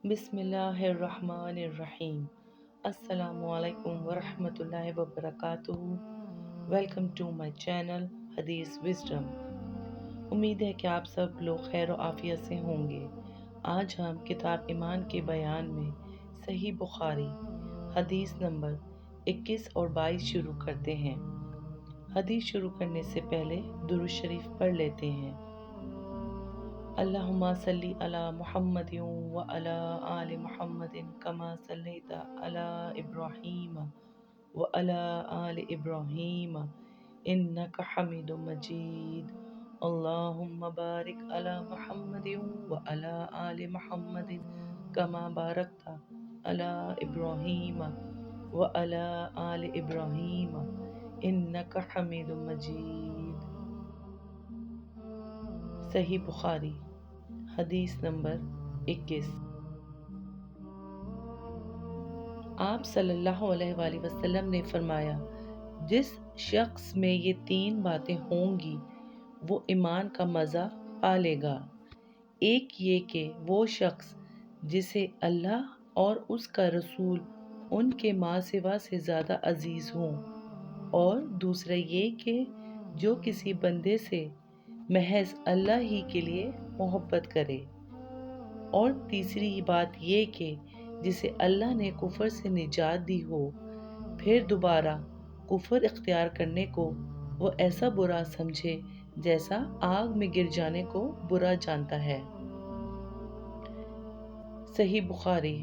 بسم اللہ الرحمن الرحیم۔ السلام علیکم ورحمۃ اللہ وبرکاتہ۔ ویلکم ٹو مائی چینل حدیث وزڈم۔ امید ہے کہ آپ سب لوگ خیر و عافیت سے ہوں گے۔ آج ہم کتاب ایمان کے بیان میں صحیح بخاری حدیث نمبر 21 اور 22 شروع کرتے ہیں۔ حدیث شروع کرنے سے پہلے درود شریف پڑھ لیتے ہیں۔ اللہم صلی علی محمد و علی آل محمد کما صلیت علی ابراہیم و علی آل ابراہیم انک حمید مجید۔ اللہم بارک علی محمد و علی آل محمد کما بارکت علی ابراہیم و علی آل ابراہیم انک حمید مجید۔ صحیح بخاری حدیث نمبر 21۔ آپ صلی اللہ علیہ وآلہ وسلم نے فرمایا، جس شخص میں یہ 3 باتیں ہوں گی وہ ایمان کا مزہ پا لے گا۔ ایک یہ کہ وہ شخص جسے اللہ اور اس کا رسول ان کے ماں سوا سے زیادہ عزیز ہوں، اور دوسرا یہ کہ جو کسی بندے سے محض اللہ ہی کے لیے محبت کرے، اور تیسری بات یہ کہ جسے اللہ نے کفر سے نجات دی ہو، پھر دوبارہ کفر اختیار کرنے کو وہ ایسا برا سمجھے جیسا آگ میں گر جانے کو برا جانتا ہے۔ صحیح بخاری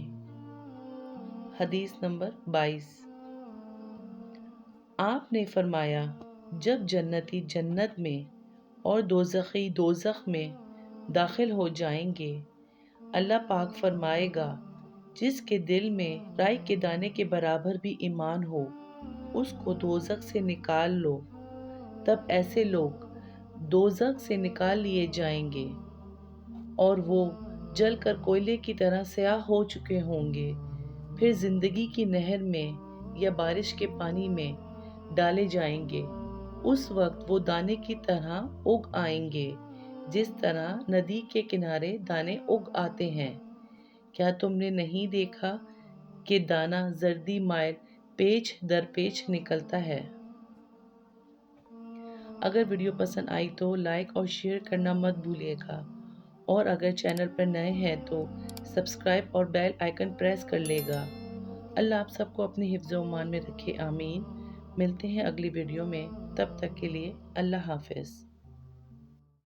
حدیث نمبر 22۔ آپ نے فرمایا، جب جنتی جنت میں اور دوزخی دوزخ میں داخل ہو جائیں گے، اللہ پاک فرمائے گا، جس کے دل میں رائی کے دانے کے برابر بھی ایمان ہو اس کو دوزخ سے نکال لو۔ تب ایسے لوگ دوزخ سے نکال لیے جائیں گے اور وہ جل کر کوئلے کی طرح سیاہ ہو چکے ہوں گے، پھر زندگی کی نہر میں یا بارش کے پانی میں ڈالے جائیں گے۔ اس وقت وہ دانے کی طرح اگ آئیں گے، جس طرح ندی کے کنارے دانے اگ آتے ہیں۔ کیا تم نے نہیں دیکھا کہ دانہ زردی مائل پیچ در پیچ نکلتا ہے؟ اگر ویڈیو پسند آئی تو لائک اور شیئر کرنا مت بھولیے گا، اور اگر چینل پر نئے ہیں تو سبسکرائب اور بیل آئیکن پریس کر لے گا۔ اللہ آپ سب کو اپنی حفظ و امان میں رکھے، آمین۔ ملتے ہیں اگلی ویڈیو میں، تب تک کے لیے اللہ حافظ۔